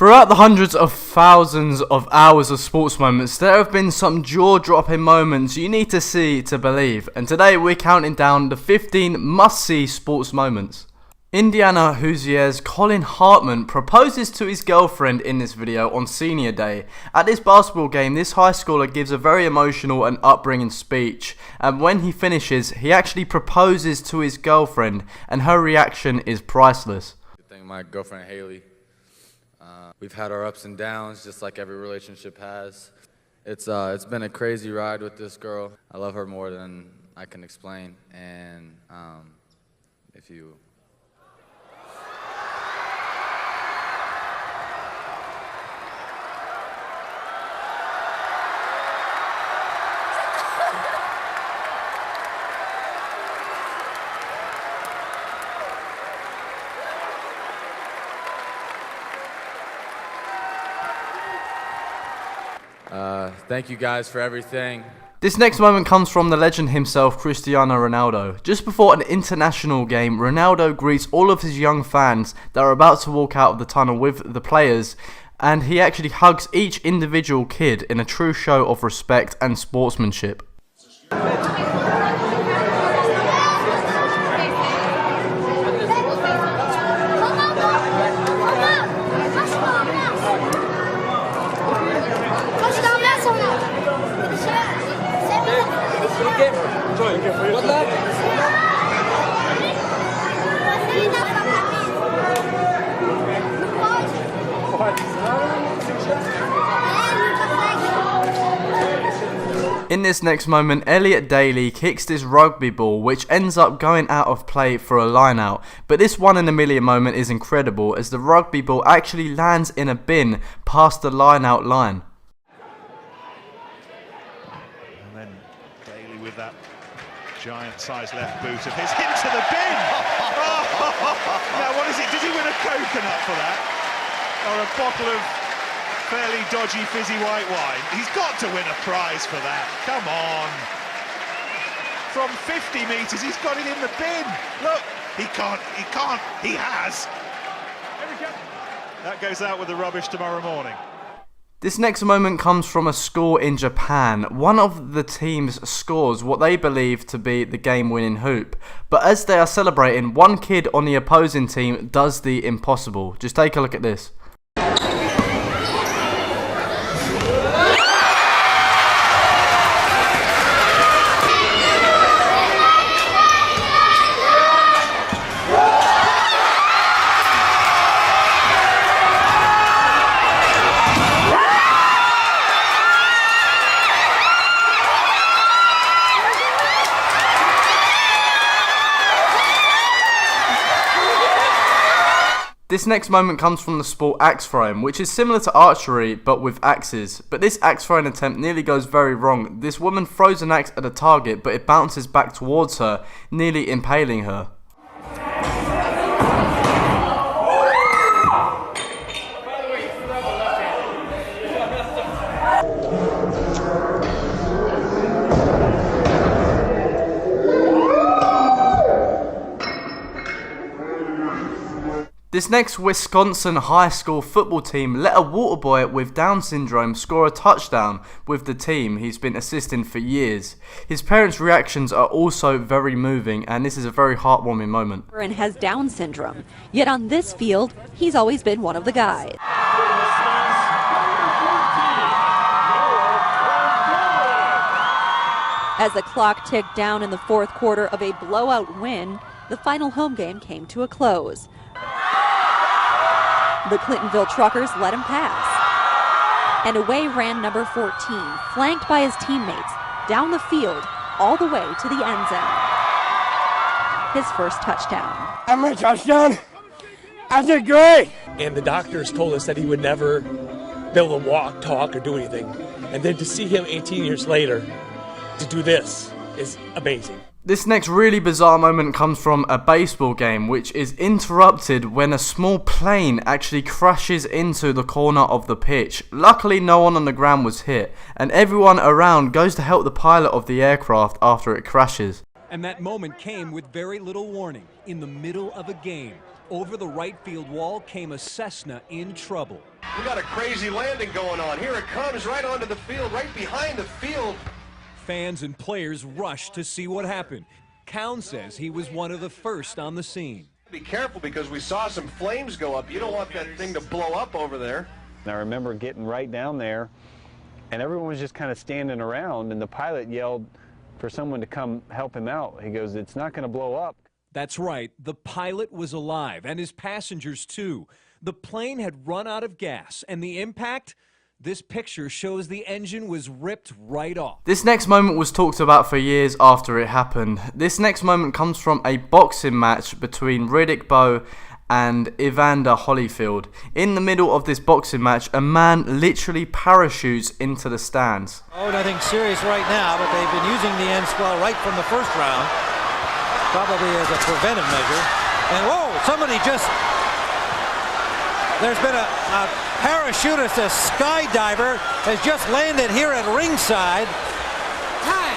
Throughout the hundreds of thousands of hours of sports moments, there have been some jaw-dropping moments you need to see to believe, and today we're counting down the 15 must-see sports moments. Indiana Hoosiers Colin Hartman proposes to his girlfriend in this video on senior day. At this basketball game, this high schooler gives a very emotional and upbringing speech, and when he finishes, he actually proposes to his girlfriend, and her reaction is priceless. I think my girlfriend Haley. We've had our ups and downs, just like every relationship has. It's been a crazy ride with this girl. I love her more than I can explain, and if you... Thank you guys for everything. This next moment comes from the legend himself, Cristiano Ronaldo. Just before an international game, Ronaldo greets all of his young fans that are about to walk out of the tunnel with the players, and he actually hugs each individual kid in a true show of respect and sportsmanship. In this next moment, Elliot daly kicks this rugby ball, which ends up going out of play for a lineout. But this one in a million moment is incredible, as the rugby ball actually lands in a bin past the lineout line. And then Daly with that giant-sized left boot of his into the bin. Now what is it? Did he win a coconut for that, or a bottle of fairly dodgy fizzy white wine? He's got to win a prize for that. Come on. From 50 metres, he's got it in the bin. Look, he has. That goes out with the rubbish tomorrow morning. This next moment comes from a score in Japan. One of the teams scores what they believe to be the game-winning hoop. But as they are celebrating, one kid on the opposing team does the impossible. Just take a look at this. This next moment comes from the sport axe throwing, which is similar to archery but with axes. But this axe throwing attempt nearly goes very wrong. This woman throws an axe at a target, but it bounces back towards her, nearly impaling her. This next Wisconsin high school football team let a water boy with Down syndrome score a touchdown with the team he's been assisting for years. His parents' reactions are also very moving, and this is a very heartwarming moment. And has Down syndrome, yet on this field, he's always been one of the guys. As the clock ticked down in the fourth quarter of a blowout win, the final home game came to a close. The Clintonville Truckers let him pass. And away ran number 14, flanked by his teammates, down the field, all the way to the end zone. His first touchdown. I'm a touchdown. I did great. And the doctors told us that he would never be able to walk, talk, or do anything. And then to see him 18 years later to do this is amazing. This next really bizarre moment comes from a baseball game, which is interrupted when a small plane actually crashes into the corner of the pitch. Luckily, no one on the ground was hit, and everyone around goes to help the pilot of the aircraft after it crashes. And that moment came with very little warning. In the middle of a game, over the right field wall came a Cessna in trouble. We got a crazy landing going on. Here it comes right onto the field, right behind the field. Fans and players rushed to see what happened. Cowan says he was one of the first on the scene. Be careful because we saw some flames go up. You don't want that thing to blow up over there. I remember getting right down there, and everyone was just kind of standing around, and the pilot yelled for someone to come help him out. He goes, "It's not going to blow up." That's right. The pilot was alive, and his passengers too. The plane had run out of gas, and the impact? This picture shows the engine was ripped right off. This next moment was talked about for years after it happened. This next moment comes from a boxing match between Riddick Bowe and Evander Holyfield. In the middle of this boxing match, a man literally parachutes into the stands. Oh, nothing serious right now, but they've been using the end swell right from the first round, probably as a preventive measure. And whoa, somebody just... There's been a parachutist, a skydiver, has just landed here at ringside.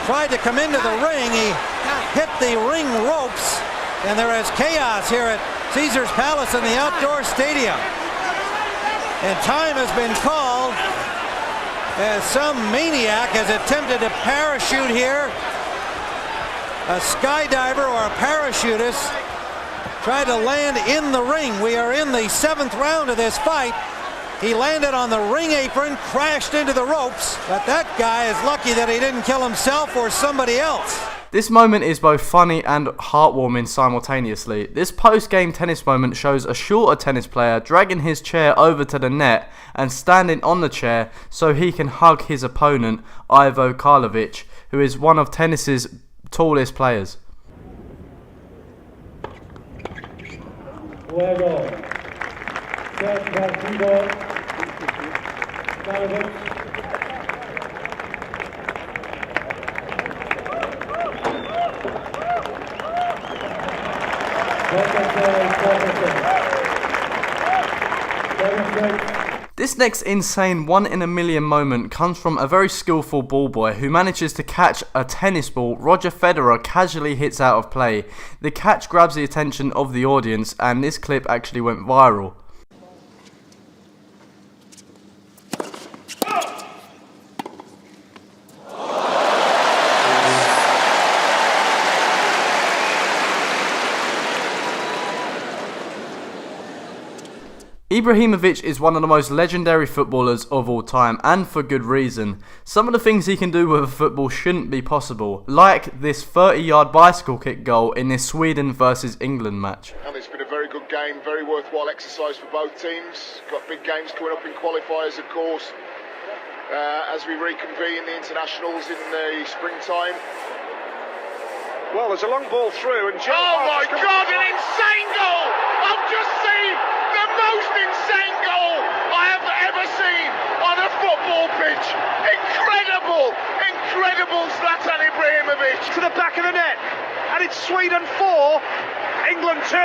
Tried to come into the ring. He hit the ring ropes, and there is chaos here at Caesar's Palace in the outdoor stadium. And time has been called as some maniac has attempted to parachute here. A skydiver or a parachutist tried to land in the ring. We are in the 7th round of this fight. He landed on the ring apron, crashed into the ropes, but that guy is lucky that he didn't kill himself or somebody else. This moment is both funny and heartwarming simultaneously. This post-game tennis moment shows a shorter tennis player dragging his chair over to the net and standing on the chair so he can hug his opponent, Ivo Karlovic, who is one of tennis's tallest players. Luego, set partido, Karlovic. This next insane 1 in a million moment comes from a very skillful ball boy who manages to catch a tennis ball Roger Federer casually hits out of play. The catch grabs the attention of the audience, and this clip actually went viral. Ibrahimovic is one of the most legendary footballers of all time, and for good reason. Some of the things he can do with a football shouldn't be possible, like this 30-yard bicycle kick goal in this Sweden versus England match. And it's been a very good game, very worthwhile exercise for both teams. Got big games coming up in qualifiers, of course, as we reconvene the internationals in the springtime. Well, there's a long ball through, and oh my God, an insane goal! I've just seen the most insane goal I have ever seen on a football pitch. Incredible Zlatan Ibrahimovic. To the back of the net, and it's Sweden 4, England 2.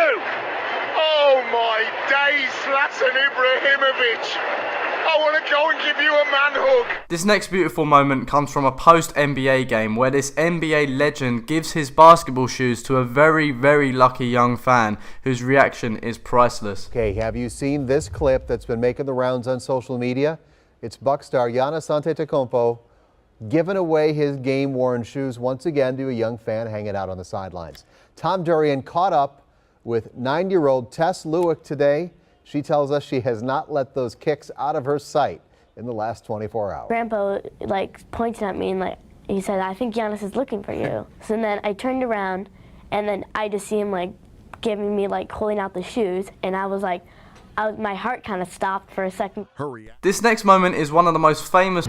Oh my days, Zlatan Ibrahimovic. I want to go and give you a man hug. This next beautiful moment comes from a post-NBA game where this NBA legend gives his basketball shoes to a very, very lucky young fan whose reaction is priceless. Okay, have you seen this clip that's been making the rounds on social media? It's Buck star Giannis Antetokounmpo giving away his game-worn shoes once again to a young fan hanging out on the sidelines. Tom Durian caught up with 9-year-old Tess Lewick today. She tells us she has not let those kicks out of her sight in the last 24 hours. Grandpa pointed at me and he said, "I think Giannis is looking for you." So then I turned around and then I just see him giving me holding out the shoes, and I was my heart kind of stopped for a second. Hurry. This next moment is one of the most famous.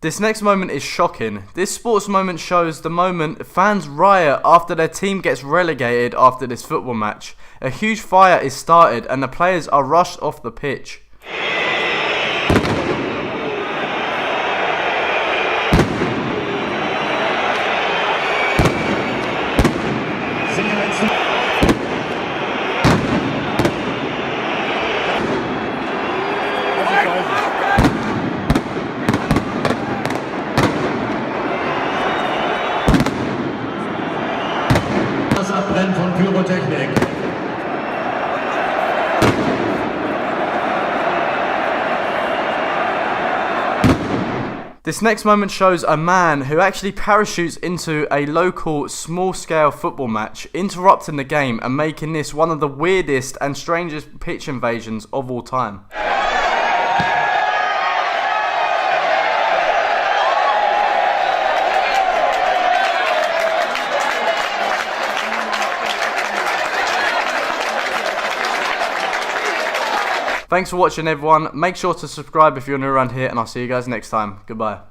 This next moment is shocking. This sports moment shows the moment fans riot after their team gets relegated after this football match. A huge fire is started and the players are rushed off the pitch. Von pyrotechnic. This next moment shows a man who actually parachutes into a local small-scale football match, interrupting the game and making this one of the weirdest and strangest pitch invasions of all time. Thanks for watching, everyone. Make sure to subscribe if you're new around here, and I'll see you guys next time. Goodbye.